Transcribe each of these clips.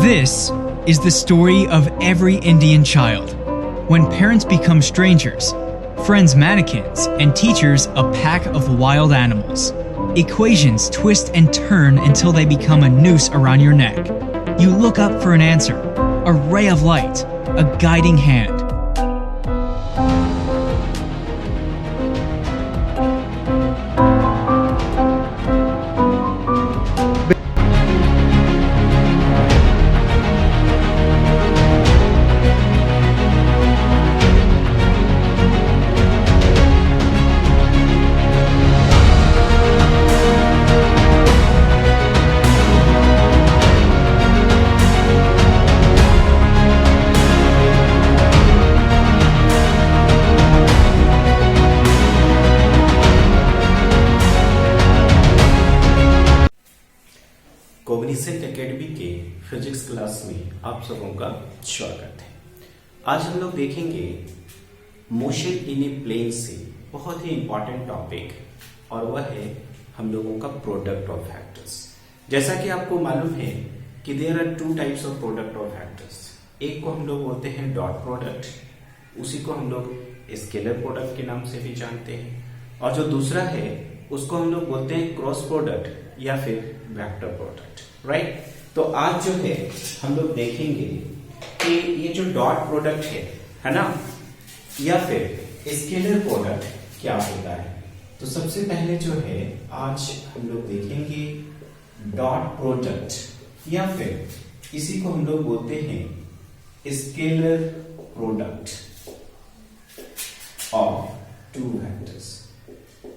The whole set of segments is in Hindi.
This is the story of every Indian child. When parents become strangers, friends mannequins, and teachers a pack of wild animals. Equations twist and turn until they become a noose around your neck. You look up for an answer, a ray of light, a guiding hand. Cognizant academy के फिजिक्स क्लास में आप सबों का स्वागत है। आज हम लोग देखेंगे मोशन इन ए प्लेन से बहुत ही इंपॉर्टेंट टॉपिक, और वह है हम लोगों का प्रोडक्ट ऑफ वेक्टर्स। जैसा कि आपको मालूम है कि there are two types of product of vectors. एक को हम लोग बोलते हैं डॉट प्रोडक्ट, उसी को हम लोग स्केलर प्रोडक्ट के नाम से भी जानते हैं, और जो दूसरा है उसको हम लोग बोलते हैं क्रॉस प्रोडक्ट या फिर वेक्टर प्रोडक्ट, राइट। तो आज जो है हम लोग देखेंगे कि ये जो डॉट प्रोडक्ट है ना, या फिर स्केलर प्रोडक्ट क्या होता है। तो सबसे पहले जो है आज हम लोग देखेंगे डॉट प्रोडक्ट, या फिर इसी को हम लोग बोलते हैं scalar product of two vectors.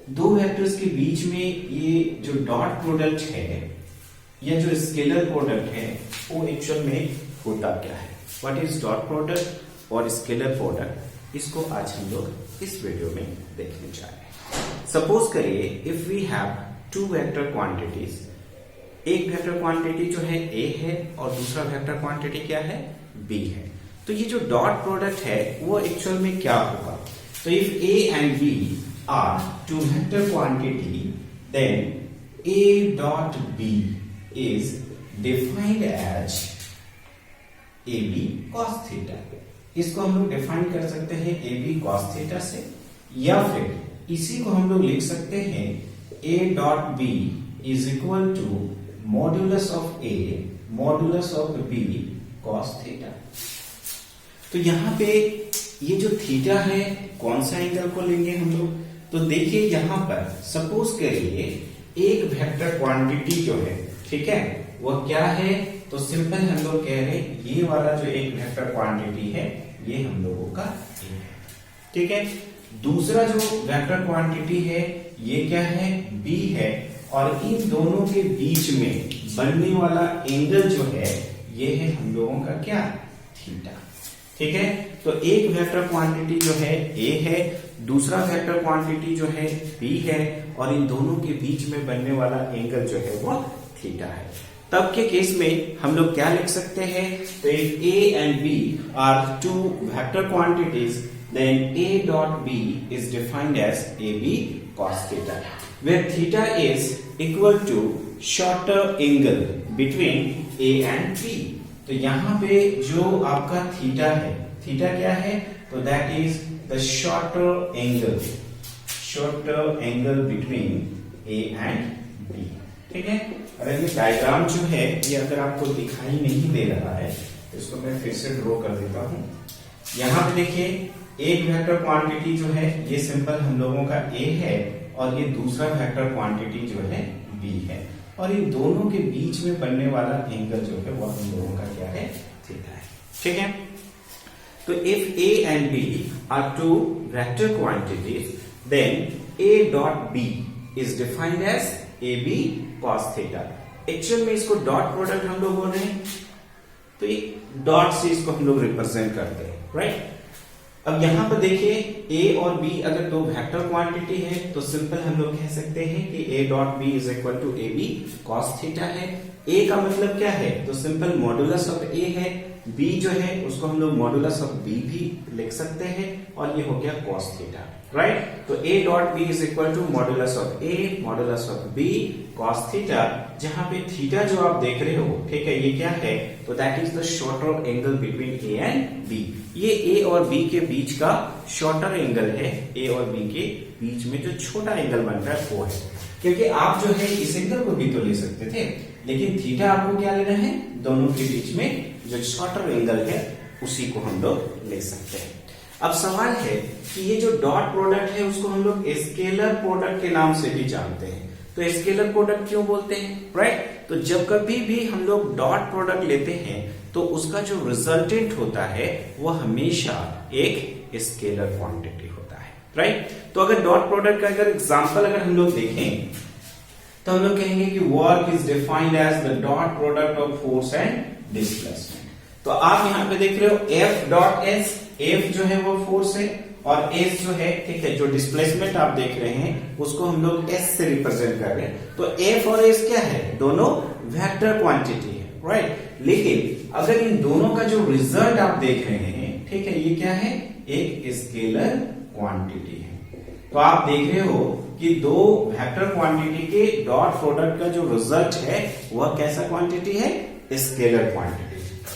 दो वेक्टर्स के बीच में ये जो डॉट प्रोडक्ट है या जो स्केलर प्रोडक्ट है वो एक्चुअल में होता क्या है, व्हाट इज डॉट प्रोडक्ट और स्केलर प्रोडक्ट, इसको आज हम लोग इस वीडियो में देखने जा रहे हैं। सपोज करिए if we have two vector quantities, एक वेक्टर क्वांटिटी जो है ए है और दूसरा वेक्टर क्वांटिटी क्या है, बी है। तो ये जो डॉट प्रोडक्ट है वो एक्चुअल में क्या होगा। तो if A and B are two vector quantity, then A dot B is defined as AB cos theta। इसको हम लोग डिफाइन कर सकते हैं AB cos theta से, या फिर इसी को हम लोग लिख सकते हैं A dot B is equal to modulus of A modulus of B cos theta। तो यहाँ पे ये जो थीटा है कौन सा एंगल को लेंगे हम लोग। तो देखिए यहां पर सपोज करिए एक वेक्टर क्वांटिटी जो है, ठीक है, वह क्या है। तो सिंपल हम लोग कह रहे हैं ये वाला जो एक वेक्टर क्वांटिटी है ये हम लोगों का ए है, ठीक है। दूसरा जो वेक्टर क्वांटिटी है ये क्या है, बी है, और इन दोनों के बीच में बनने वाला एंगल जो है ये है हम लोगों का क्या, थीटा, ठीक है। तो एक वेक्टर क्वांटिटी जो है ए है, दूसरा वेक्टर क्वांटिटी जो है बी है, और इन दोनों के बीच में बनने वाला एंगल जो है वो थीटा है। तब के केस में हम लोग क्या लिख सकते हैं, तो if A and B are two vector quantities then A dot B is defined as A B cos theta, where theta is equal to shorter angle between A and B. तो यहां पे जो आपका थीटा है, थीटा क्या है, तो that is the shorter angle between A and B, ठीक है। अगर ये डायग्राम जो है ये अगर आपको दिखाई नहीं दे रहा है तो इसको मैं फिर से ड्रॉ कर देता हूं। यहां पे देखिए एक वेक्टर क्वांटिटी जो है ये सिंपल हम लोगों का ए है, और ये दूसरा वेक्टर क्वांटिटी जो है बी है, और इन दोनों के बीच में बनने वाला एंगल जो है वो हम लोगों का क्या है, थीटा है, ठीक है। तो if A and B are two vector quantities, then A dot B is defined as AB cos theta। Actual में इसको डॉट प्रोडक्ट हम लोग बोल रहे हैं, तो ये डॉट से इसको हम लोग रिप्रेजेंट करते हैं, राइट। अब यहां पर देखिए A और B अगर दो वेक्टर क्वांटिटी है तो सिंपल हम लोग कह सकते हैं कि A dot B is equal to AB cos theta है। A का मतलब क्या है, तो सिंपल मॉडुलस ऑफ A है, बी जो है उसको हम लोग मॉडुलस ऑफ बी भी लिख सकते हैं और ये हो गया cos थीटा, राइट। तो a dot B is equal to modulus of a modulus of b cos theta, जहां पे थीटा जो आप देख रहे हो, ठीक है, ये क्या है, तो that is the shorter angle between a and b। ये a और b के बीच का शॉर्टर एंगल है, a और b के बीच में जो छोटा एंगल बन रहा है वो है, क्योंकि आप जो है इस एंगल को भी तो ले सकते थे, लेकिन थीटा आपको क्या लेना है, दोनों के बीच में जो शॉर्टर एंगल है उसी को हम लोग ले सकते हैं। अब सवाल है कि ये जो डॉट प्रोडक्ट है उसको हम लोग स्केलर प्रोडक्ट के नाम से भी जानते हैं। तो स्केलर प्रोडक्ट क्यों बोलते हैं, राइट। तो जब कभी भी हम लोग डॉट प्रोडक्ट लेते हैं तो उसका जो रिजल्टेंट होता है वो हमेशा एक स्केलर क्वांटिटी होता है, राइट। तो अगर डॉट प्रोडक्ट का अगर एग्जांपल अगर हम लोग देखें तो हम लोग कहेंगे कि work is defined as the dot product of force and displacement. तो आप यहां पे देख रहे हो F डॉट S, F जो है वो फोर्स है और S जो है, ठीक है, जो डिस्प्लेसमेंट आप देख रहे हैं उसको हम लोग S से रिप्रेजेंट कर रहे हैं। तो F और S क्या है, दोनों वेक्टर क्वांटिटी है, राइट। लेकिन अगर इन दोनों का जो रिजल्ट आप देख रहे हैं, ठीक है, ये क्या है, एक स्केलर क्वांटिटी है। तो आप देख रहे हो कि दो वेक्टर क्वांटिटी के डॉट प्रोडक्ट का जो रिजल्ट है वह कैसा क्वांटिटी है, स्केलर क्वांटिटी।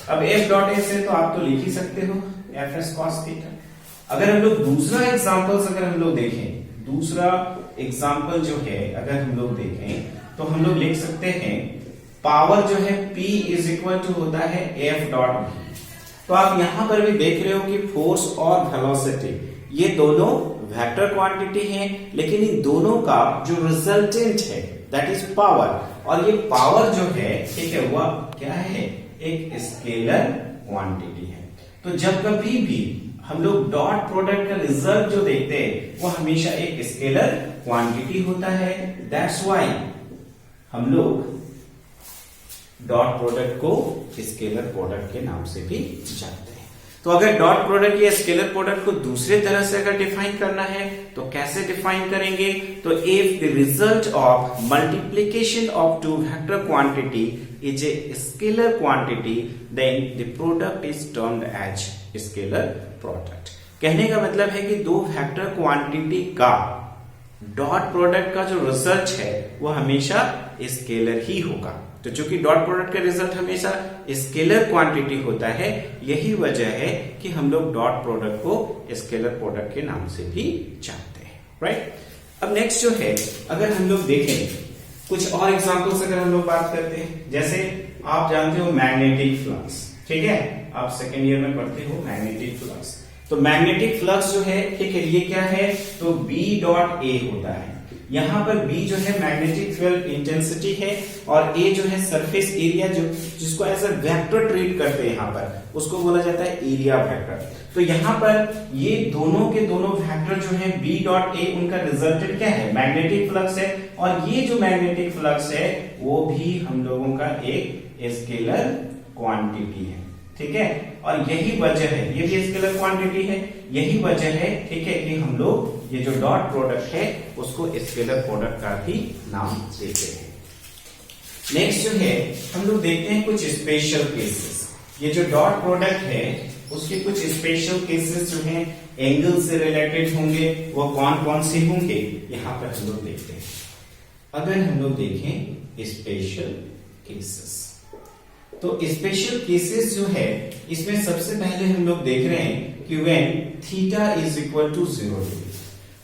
अब F डॉट S है तो आप तो लिख ही सकते हो Fs cos थीटा। अगर हम लोग दूसरा एग्जांपल्स अगर हम लोग देखें, दूसरा एग्जांपल जो है अगर हम लोग देखें तो हम लोग लिख सकते हैं पावर जो है P इज इक्वल टू होता है F डॉट V। तो आप यहां पर भी देख रहे हो कि फोर्स और वेलोसिटी ये दोनों वेक्टर क्वांटिटी हैं, लेकिन इन दोनों का जो रिजल्टेंट है दैट इज पावर, और ये पावर जो है, ठीक है, वह क्या है, एक स्केलर क्वांटिटी है। तो जब कभी भी हम लोग डॉट प्रोडक्ट का रिजल्ट जो देखते हैं वो हमेशा एक स्केलर क्वांटिटी होता है। दैट्स व्हाई हम लोग डॉट प्रोडक्ट को स्केलर प्रोडक्ट के नाम से भी जानते हैं। तो अगर डॉट प्रोडक्ट या स्केलर प्रोडक्ट को दूसरे तरह से अगर डिफाइन करना है तो कैसे डिफाइन करेंगे, तो if the result of multiplication of two vector quantity is a scalar quantity then the product is termed as scalar product। कहने का मतलब है कि दो वेक्टर क्वांटिटी का डॉट प्रोडक्ट का जो रिजल्ट है वो हमेशा स्केलर ही होगा। तो चूंकि डॉट प्रोडक्ट का रिजल्ट हमेशा स्केलर क्वांटिटी होता है, यही वजह है कि हम लोग डॉट प्रोडक्ट को स्केलर प्रोडक्ट के नाम से भी जानते हैं, राइट। अब नेक्स्ट जो है अगर हम लोग देखें कुछ और एग्जांपल्स अगर हम लोग बात करते हैं, जैसे आप जानते हो मैग्नेटिक फ्लक्स, ठीक है, आप सेकेंड ईयर में पढ़ते हो मैग्नेटिक फ्लक्स। तो मैग्नेटिक फ्लक्स जो है, ठीक है, ये क्या है, तो B डॉट A होता है। यहां पर B जो है मैग्नेटिक फील्ड इंटेंसिटी है और A जो है सरफेस एरिया, जो जिसको एज अ वेक्टर ट्रीट करते हैं, यहां पर उसको बोला जाता है एरिया वेक्टर। तो यहां पर ये दोनों के दोनों वेक्टर जो है B डॉट A, उनका रिजल्टेंट क्या है, मैग्नेटिक फ्लक्स है, और ये जो मैग्नेटिक फ्लक्स है वो भी हम लोगों का एक स्केलर क्वांटिटी है, ठीक है। और यही वजह है, ये भी स्केलर क्वांटिटी है, यही वजह है, ठीक है, कि हम लोग ये जो डॉट प्रोडक्ट है उसको स्केलर प्रोडक्ट का भी नाम देते हैं। नेक्स्ट जो है हम लोग देखते हैं कुछ स्पेशल केसेस। ये जो डॉट प्रोडक्ट है उसके कुछ स्पेशल केसेस जो हैं एंगल से रिलेटेड होंगे, वो कौन कौन से होंगे यहां पर हम लोग देखते हैं। अगर हम लोग देखें स्पेशल केसेस, तो स्पेशल केसेस जो है इसमें सबसे पहले हम लोग देख रहे हैं कि when theta is equal to 0 degree.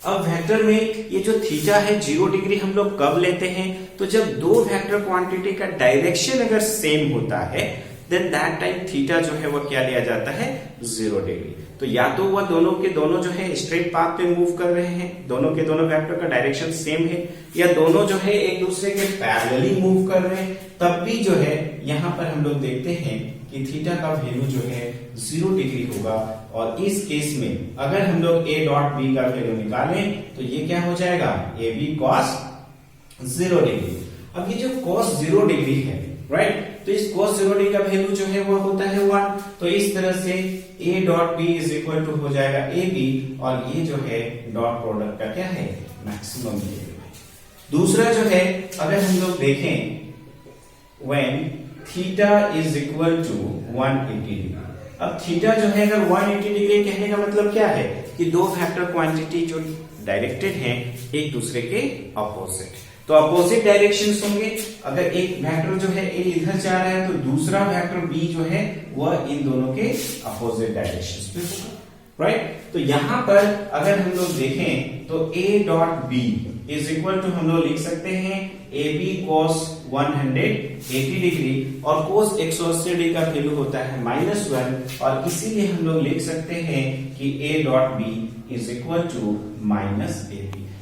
अब वेक्टर में ये जो थीटा है 0 डिग्री हम लोग कब लेते हैं, तो जब दो वेक्टर क्वांटिटी का डायरेक्शन अगर सेम होता है देन दैट टाइम थीटा जो है वो क्या लिया जाता है, 0 डिग्री। तो या तो वह दोनों के दोनों जो है स्ट्रेट पाथ पे मूव कर रहे हैं, दोनों के दोनों वेक्टर का डायरेक्शन सेम है, या दोनों जो है एक दूसरे के पैरेलली मूव कर रहे हैं, तब भी जो है यहां पर हम लोग देखते हैं कि थीटा का वैल्यू जो है 0 डिग्री होगा। और इस केस में अगर हम लोग a डॉट b का वैल्यू निकालें तो ये क्या हो जाएगा, ए बी cos 0 डिग्री। अब ये जो cos 0 डिग्री है, राइट, तो इस cos 0 डिग्री का वैल्यू जो है वो होता है 1। तो इस तरह से a dot b is equal to हो जाएगा ए बी, और ये जो है डॉट प्रोडक्ट का क्या है, मैक्सिमम वैल्यू है। दूसरा जो है अगर हम लोग देखें when theta is equal to 180 degree. अब थीटा जो है अगर 180 डिग्री कहने का मतलब क्या है कि दो वेक्टर क्वांटिटी जो डायरेक्टेड हैं एक दूसरे के अपोजिट, तो अपोजिट डायरेक्शंस होंगे। अगर एक वेक्टर जो है ए इधर जा रहा है तो दूसरा वेक्टर बी जो है वह इन दोनों के अपोजिट डायरेक्शंस में होगा, राइट। तो यहां पर अगर हम लोग देखें तो a dot B is equal to हम लोग लिख सकते हैं ए बी cos 180 डिग्री, और cos 180 डिग्री का वैल्यू होता है -1, और इसीलिए हम लोग लिख सकते हैं कि a dot B is equal to -ab।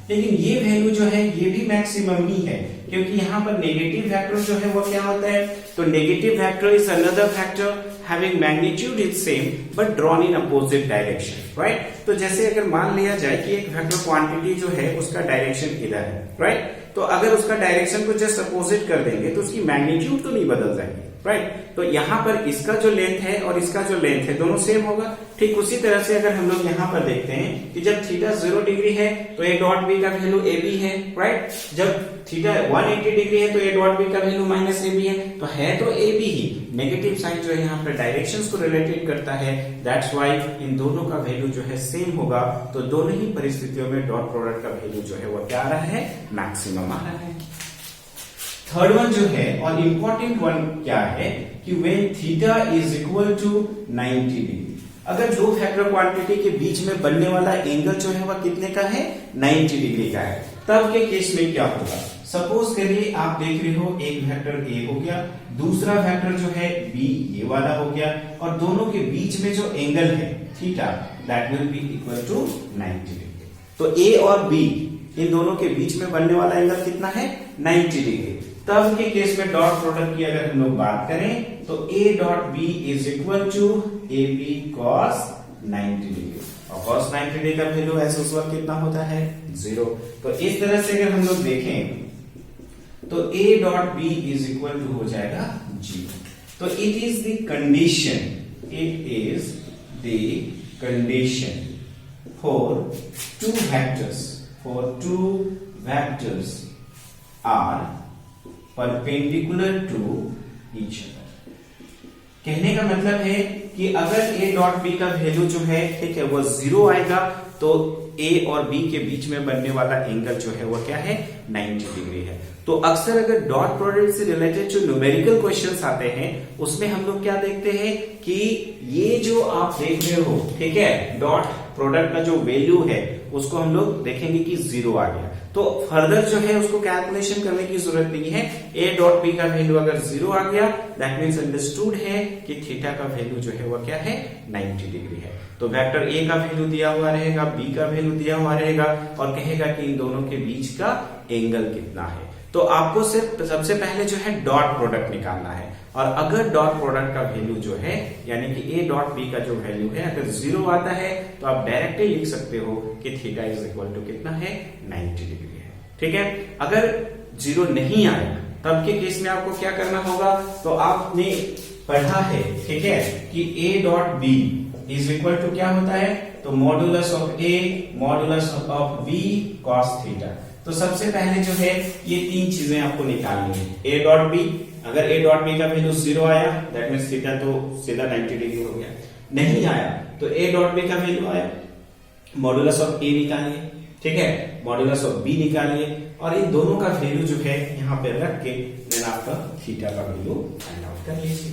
लेकिन ये वैल्यू जो है ये भी मैक्सिमम ही है, क्योंकि यहाँ पर नेगेटिव वेक्टर जो है वो क्या होता है, तो negative vector is another vector having magnitude is same but drawn in opposite direction, right? तो जैसे अगर मान लिया जाए कि एक वेक्टर क्वांटिटी जो है उसका डायरेक्शन इधर है, राइट? तो अगर उसका डायरेक्शन को जस्ट अपोजिट कर देंगे तो उसकी मैग्नीट्यूड तो नहीं बदल जाएगी, राइट? तो यहाँ पर इसका जो लेंथ है और इसका जो लेंथ है दोनों सेम होगा। ठीक उसी तरह से अगर हम लोग यहाँ पर देखते हैं कि जब थीटा 0 डिग्री है तो ए डॉट बी का वैल्यू ए बी है, राइट? जब थीटा 180 डिग्री है तो ए डॉट बी का वैल्यू -ab है, तो है तो ए बी ही, नेगेटिव साइन जो है यहाँ पर डायरेक्शंस को रिलेटेड करता है, दैट्स व्हाई इन दोनों का वैल्यू जो है सेम होगा। तो दोनों ही परिस्थितियों में डॉट प्रोडक्ट का वैल्यू जो है वो क्या आ रहा है, मैक्सिमम आ रहा है। थर्ड वन जो है और इंपॉर्टेंट वन क्या है कि when theta is equal to 90 degree, अगर दो वेक्टर क्वांटिटी के बीच में बनने वाला एंगल जो है वह कितने का है, 90 डिग्री का है, तब के केस में क्या होगा। सपोज करिए आप देख रहे हो एक वेक्टर ए हो गया, दूसरा वेक्टर जो है बी ये वाला हो गया, और दोनों के बीच में जो एंगल है theta that will be equal to 90 degree. तो ए और बी इन दोनों के बीच में बनने वाला एंगल कितना है, 90 डिग्री। तब के केस में डॉट प्रोडक्ट की अगर हम लोग बात करें तो A dot B is equal to A B cos 90 degree, और cos 90 डिग्री का वैल्यू एज यूजुअल कितना होता है, 0। तो इस तरह से अगर हम लोग देखें तो a dot b is equal to हो जाएगा 0। तो it is the condition, it is the condition for two vectors are perpendicular to each other. कहने का मतलब है कि अगर a डॉट b का वैल्यू जो है, ठीक है, वो 0 आएगा तो a और b के बीच में बनने वाला एंगल जो है वो क्या है, 90 डिग्री है। तो अक्सर अगर डॉट प्रोडक्ट से रिलेटेड जो न्यूमेरिकल क्वेश्चंस आते हैं उसमें हम लोग क्या देखते हैं कि ये जो आप देख रहे हो, ठीक है, डॉट प्रोडक्ट का जो वैल्यू है उसको हम लोग देखेंगे कि 0 आ गया, तो फर्दर जो है उसको कैलकुलेशन करने की जरूरत नहीं है। a डॉट बी का वैल्यू अगर 0 आ गया दैट मीन्स अंडरस्टूड है कि थीटा का वैल्यू जो है वो क्या है, 90 डिग्री है। तो वेक्टर a का वैल्यू दिया हुआ रहेगा, b का वैल्यू दिया हुआ रहेगा, और कहेगा कि इन दोनों के बीच का एंगल कितना है। तो आपको सिर्फ सबसे पहले जो है डॉट प्रोडक्ट निकालना है, और अगर डॉट प्रोडक्ट का वैल्यू जो है यानी कि a डॉट b का जो वैल्यू है अगर 0 आता है तो आप डायरेक्टली लिख सकते हो कि थीटा इज इक्वल टू कितना है, 90 डिग्री है, ठीक है। अगर 0 नहीं आए तब के केस में आपको क्या करना होगा, तो आपने पढ़ा है, ठीक है, कि a dot b is equal to क्या होता है, तो modulus of a modulus of b cos theta. तो सबसे पहले जो है ये तीन चीजें आपको निकालनी है, a डॉट b, अगर a डॉट b का वैल्यू 0 आया दैट मींस थीटा तो सीधा 90 डिग्री हो गया, नहीं आया तो a डॉट b का वैल्यू आया, मॉडुलस ऑफ a निकालिए, ठीक है, मॉडुलस ऑफ b निकालिए, और इन दोनों का वैल्यू जो है यहाँ पे रख के देन आपका थीटा का वैल्यू फाइंड आउट कर लीजिए।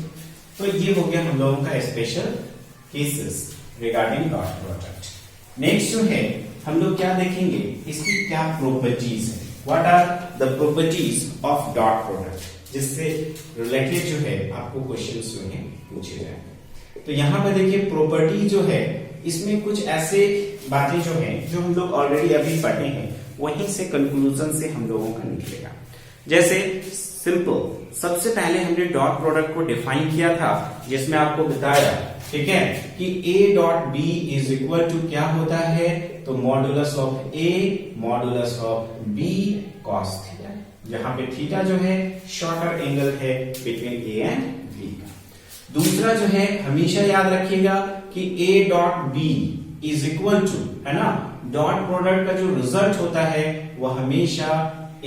तो ये हो गया हम लोगों का special cases regarding dot product. Next जो है हम लोग क्या देखेंगे, इसकी क्या प्रॉपर्टीज है, what are the properties of dot product, जिससे रिलेटेड जो है आपको क्वेश्चंस जो है पूछे जाएंगे। तो यहाँ पर देखिए प्रॉपर्टी जो है इसमें कुछ ऐसे बातें जो है जो हम लोग ऑलरेडी अभी पढ़े हैं वहीं से कंक्लूजन से हम लोगों का निकलेगा। जैसे सिंपल, सबसे पहले हमने डॉट प्रोडक्ट को डिफाइन किया था जिसमें आपको बताया, ठीक है, कि a dot b is equal to क्या होता है, तो modulus of a modulus of b cos theta, जहां पे थीटा जो है शॉर्टर एंगल है बिटवीन a एंड b का। दूसरा जो है हमेशा याद रखिएगा कि a dot b is equal to, है ना, डॉट प्रोडक्ट का जो रिजल्ट होता है वह हमेशा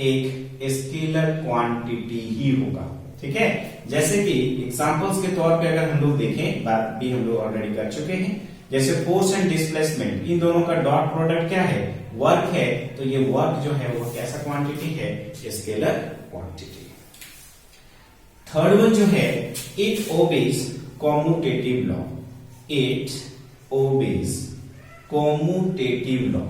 एक स्केलर क्वांटिटी ही होगा, ठीक है। जैसे कि एग्जांपल्स के तौर पे अगर हम लोग देखें, बात भी हम लोग ऑलरेडी कर चुके हैं, जैसे फोर्स एंड डिस्प्लेसमेंट, इन दोनों का डॉट प्रोडक्ट क्या है, वर्क है, तो ये वर्क जो है वो कैसा क्वांटिटी है, स्केलर क्वांटिटी। थर्ड वन जो है, it obeys commutative law, it obeys commutative law,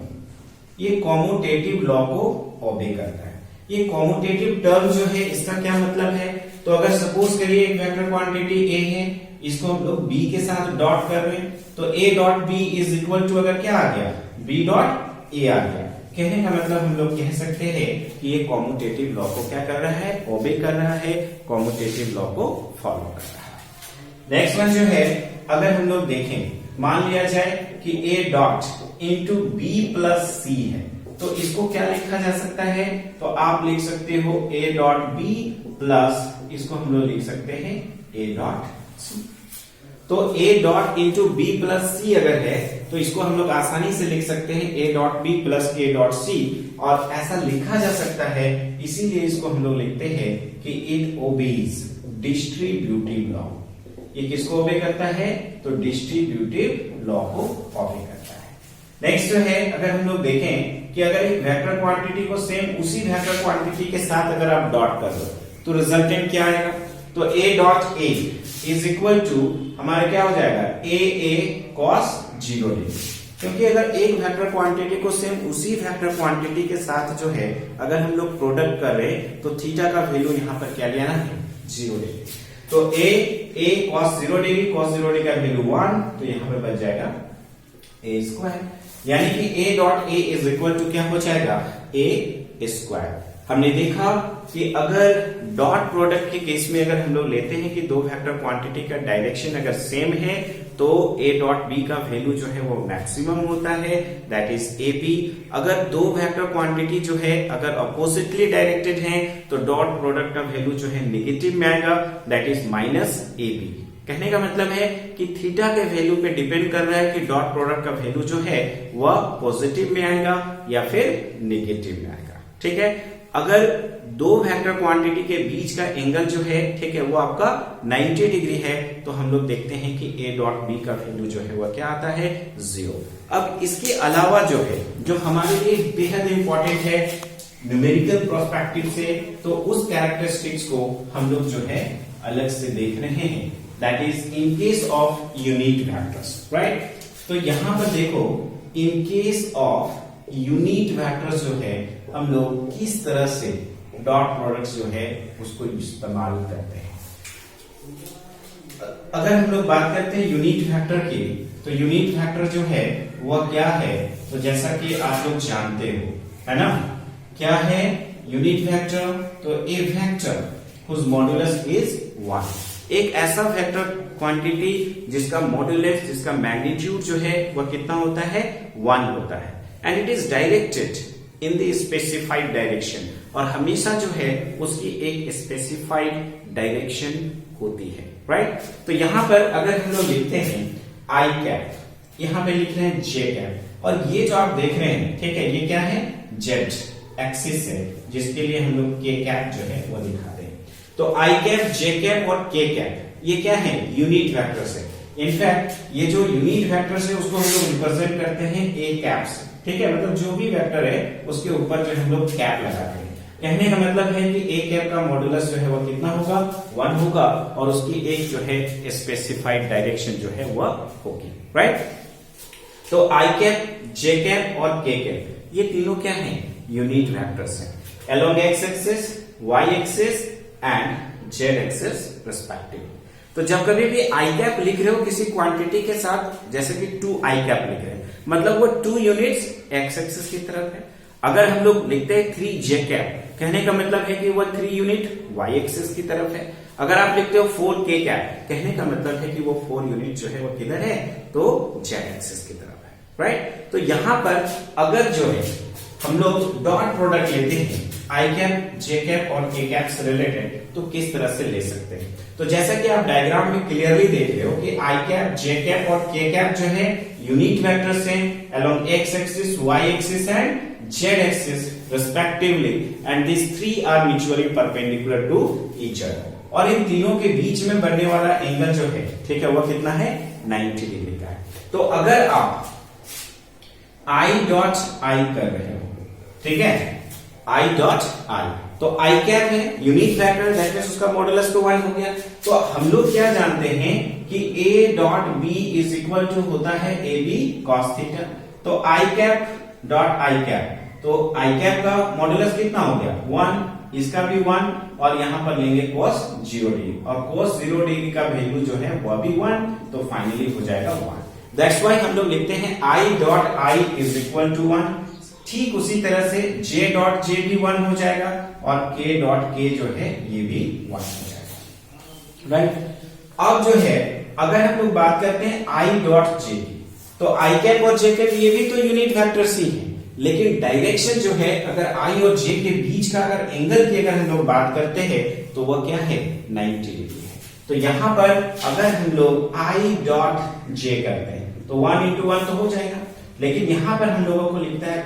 ये कॉम्यूटेटिव लॉ को ओबे करता है। ये कॉम्यूटेटिव टर्म जो है इसका क्या मतलब है, तो अगर सपोज करिए एक वेक्टर क्वांटिटी ए है, इसको हम लोग बी के साथ डॉट कर रहे हैं, तो A dot B is equal to अगर क्या आ गया, बी डॉट ए आ गया। कहने का मतलब हम लोग कह सकते हैं कि ये कॉम्यूटेटिव लॉ को क्या कर रहा है, ओबे कर रहा है, कॉम्यूटेटिव लॉ को फॉलो कर रहा है। नेक्स्ट वन जो है, अगर हम लोग देखें, मान लिया जाए कि A dot into B plus C है, तो इसको क्या लिखा जा सकता है, तो आप लिख सकते हो ए डॉट बी प्लस, इसको हम लोग लिख सकते हैं ए डॉट सी। तो A dot into B plus C अगर है, तो इसको हम लोग आसानी से लिख सकते हैं A dot B plus A dot C, और ऐसा लिखा जा सकता है, इसीलिए इसको हम लोग लिखते हैं कि इट ओबेज डिस्ट्रीब्यूटिव लॉ। ये किसको ओबे करता है, तो डिस्ट्रीब्यूटिव लॉ को ओबे करता है। नेक्स्ट जो है, अगर हम लोग देखें कि अगर एक वेक्टर क्वांटिटी को सेम उसी वेक्टर क्वांटिटी के साथ अगर आप डॉट कर दो, तो रिजल्टेंट क्या आएगा, तो A dot A is equal to हमारा क्या हो जाएगा, ए कॉस 0 डिग्री। क्योंकि अगर एक वेक्टर क्वांटिटी को सेम उसी वेक्टर क्वांटिटी के साथ जो है अगर हम लोग प्रोडक्ट कर रहे हैं, तो थीटा का वैल्यू यहाँ पर क्या लेना है, 0 डिग्री। तो ए कॉस 0 डिग्री, कॉस 0 डिग्री का वैल्यू 1, तो यहाँ पे बच जाएगा ए स्क्वायर, यानी कि A dot A is equal to क्या हो जाएगा, ए स्क्वायर। हमने देखा कि अगर डॉट प्रोडक्ट के केस में अगर हम लोग लेते हैं कि दो वेक्टर क्वांटिटी का डायरेक्शन अगर सेम है, तो ए डॉट बी का वैल्यू जो है वो मैक्सिमम होता है, दैट इज ए बी। अगर दो वेक्टर क्वांटिटी जो है अगर अपोजिटली डायरेक्टेड हैं, तो डॉट प्रोडक्ट का वैल्यू जो है नेगेटिव में आएगा, that is minus A B. कहने का मतलब है कि थीटा के वैल्यू पे डिपेंड कर रहा है कि डॉट प्रोडक्ट का वैल्यू जो है वह पॉजिटिव में आएगा या फिर नेगेटिव में आएगा। ठीक है, अगर दो वेक्टर क्वांटिटी के बीच का एंगल जो है, ठीक है, वो आपका 90 डिग्री है, तो हम लोग देखते हैं कि ए डॉट बी का वैल्यू जो है वह क्या आता है, 0। अब इसके अलावा जो है, जो हमारे लिए बेहद इंपॉर्टेंट है न्यूमेरिकल पर्सपेक्टिव से, तो उस कैरेक्टरिस्टिक्स को हम लोग जो है अलग से देख रहे हैं, that is in case of unit vectors, right. तो यहां पर देखो, in case of unit vectors जो है हम लोग किस तरह से डॉट प्रोडक्ट्स जो है उसको इस्तेमाल करते हैं। अगर हम लोग बात करते हैं यूनिट वेक्टर की, तो यूनिट वेक्टर जो है वह क्या है, तो जैसा कि आप लोग जानते हो, है ना, क्या है यूनिट वेक्टर, तो ए वेक्टर हुज मॉड्यूलस इज 1, एक ऐसा वेक्टर क्वांटिटी जिसका मॉड्यूलस, जिसका मैग्नीट्यूड जो है वह कितना होता है, 1 होता है, and it is directed in the specified direction, और हमेशा जो है उसकी एक स्पेसिफाइड डायरेक्शन होती है, राइट। तो यहां पर अगर हम लोग लिखते हैं आई कैप, यहां पे लिख रहे हैं जे कैप, और ये जो आप देख रहे हैं, ठीक है, ये क्या है, जेड एक्सिस है, जिसके लिए हम लोग के कैप जो है वो दिखाते हैं। तो आई कैप, जे कैप और के कैप ये क्या है, यूनिट वेक्टर्स है। इनफैक्ट ये जो यूनिट वेक्टर्स है उसको हम लोग रिप्रेजेंट करते हैं ए कैप से, ठीक है, मतलब जो भी वेक्टर है उसके ऊपर जो हम लोग कैप लगाते हैं। कहने का मतलब है कि ए कैप का मॉड्यूलस जो है वो कितना होगा, 1 होगा, और उसकी एक जो है स्पेसिफाइड डायरेक्शन जो है वह होगी, राइट। तो आई कैप, जे कैप और के कैप ये तीनों क्या हैं, यूनिट वेक्टर्स हैं, along X axis, Y axis and Z axis respectively. तो जब कभी भी आई कैप लिख रहे हो किसी क्वांटिटी के साथ, जैसे कि 2 आई कैप लिख रहे हैं, मतलब वो 2 यूनिट्स एक्स एक्सिस की तरफ है। अगर हम लोग लिखते हैं 3 जे कैप, कहने का मतलब है कि वो 3 यूनिट वाई एक्सिस की तरफ है। अगर आप लिखते हो 4 के कैप, कहने का मतलब है कि वो 4 यूनिट जो है वो किधर है, तो जेड एक्सिस की तरफ है, राइट। तो यहां पर अगर जो है हम लोग डॉट प्रोडक्ट लेते हैं आई कैप, जे कैप और के कैप से रिलेटेड, तो किस तरह से ले सकते हैं, तो जैसा कि आप डायग्राम में क्लियरली देख रहे हो कि आई कैप, जे कैप और के कैप जो है यूनिट वेक्टर्स हैं along X axis, Y axis and Z axis respectively, and these 3 are mutually perpendicular to each other, और इन तीनों के बीच में बनने वाला एंगल जो है, ठीक है, वो कितना है, 90 डिग्री का है। तो अगर आप I डॉट आई कर रहे हो, ठीक है, I डॉट आई, तो आई क्या है, यूनिट वेक्टर, दैट मींस उसका मॉडुलस तो 1 हो गया। तो हम लोग क्या जानते हैं कि A dot B is equal to होता है ए बी कॉस थीटा। तो I cap dot I cap, तो आई कैप का मॉडुलस कितना हो गया, 1, इसका भी 1, और यहां पर लेंगे cos 0 डिग्री, और cos 0 डिग्री का वैल्यू जो है वह भी 1, तो फाइनली हो जाएगा 1। दैट्स वाई हम लोग लिखते हैं I dot I is equal to 1। ठीक उसी तरह से J डॉट जे भी 1 हो जाएगा, और K डॉट के जो है ये भी 1 हो जाएगा, राइट। अब जो है अगर हम लोग बात करते हैं I डॉट जे की, तो I कैप और J कैप ये भी तो यूनिट वेक्टर्स ही है, लेकिन डायरेक्शन जो है, अगर I और J के बीच का अगर एंगल की अगर हम लोग बात करते हैं तो वह क्या है, 90 डिग्री है। तो यहां पर अगर हम लोग I डॉट J करते हैं तो 1 इंटू 1 तो हो जाएगा, लेकिन यहां पर हम लोगों को लिखता है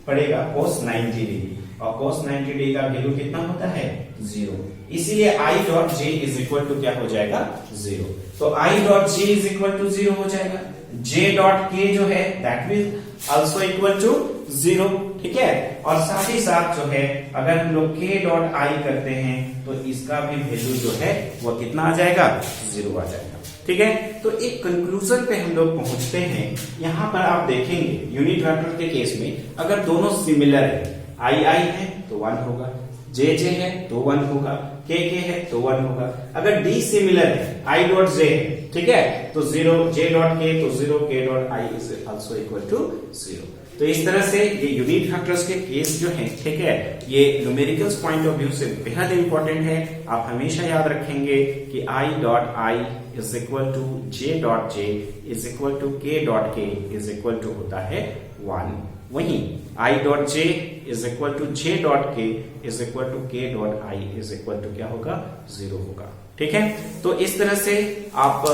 पड़ेगा cos 90 डिग्री, और cos 90 डिग्री का वैल्यू कितना होता है, 0, इसीलिए I dot J is equal to क्या हो जाएगा, 0। तो I dot J is equal to 0 हो जाएगा। J डॉट K जो है that means also equal to 0, ठीक है। और साथ ही साथ जो है अगर हम लोग K डॉट I करते हैं तो इसका भी वैल्यू जो है वो कितना आ जाएगा, 0 आ जाएगा, ठीक है। तो एक कंक्लूजन पे हम लोग पहुंचते हैं। यहां पर आप देखेंगे यूनिट वेक्टर के केस में अगर दोनों सिमिलर है, I है तो 1 होगा, J है तो 1 होगा, K है तो 1 होगा। अगर D सिमिलर है, I डॉट J है, ठीक है, तो 0, J डॉट K तो 0, K dot I is also equal to 0। तो इस तरह से ये यूनिट वेक्टर्स के केस जो हैं, ठीक है, ये न्यूमेरिकल्स पॉइंट ऑफ व्यू से बेहद इंपॉर्टेंट है। आप हमेशा याद रखेंगे कि I dot I is equal to J dot J is equal to K dot K is equal to होता है 1। वहीं I dot J is equal to J dot K is equal to K dot I is equal to क्या होगा, 0 होगा, ठीक है। तो इस तरह से आप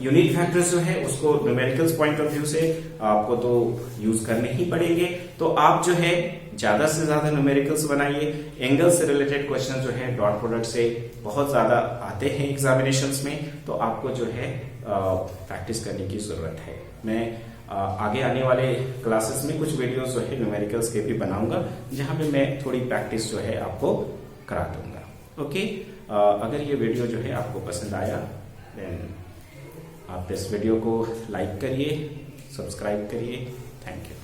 यूनिट वेक्टर्स जो है उसको न्यूमेरिकल्स पॉइंट ऑफ व्यू से आपको तो यूज करने ही पड़ेंगे। तो आप जो है ज्यादा से ज्यादा न्यूमेरिकल्स बनाइए। एंगल से रिलेटेड क्वेश्चन जो है डॉट प्रोडक्ट से बहुत ज्यादा आते हैं एग्जामिनेशंस में, तो आपको जो है प्रैक्टिस करने की जरूरत है। मैं आगे आने वाले क्लासेस में कुछ वीडियोस जो है न्यूमेरिकल्स के भी बनाऊंगा, जहां पे मैं थोड़ी प्रैक्टिस जो है आपको करा दूंगा। ओके, अगर ये वीडियो जो है आपको पसंद आया देन आप इस वीडियो को लाइक करिए, सब्सक्राइब करिए। Thank you.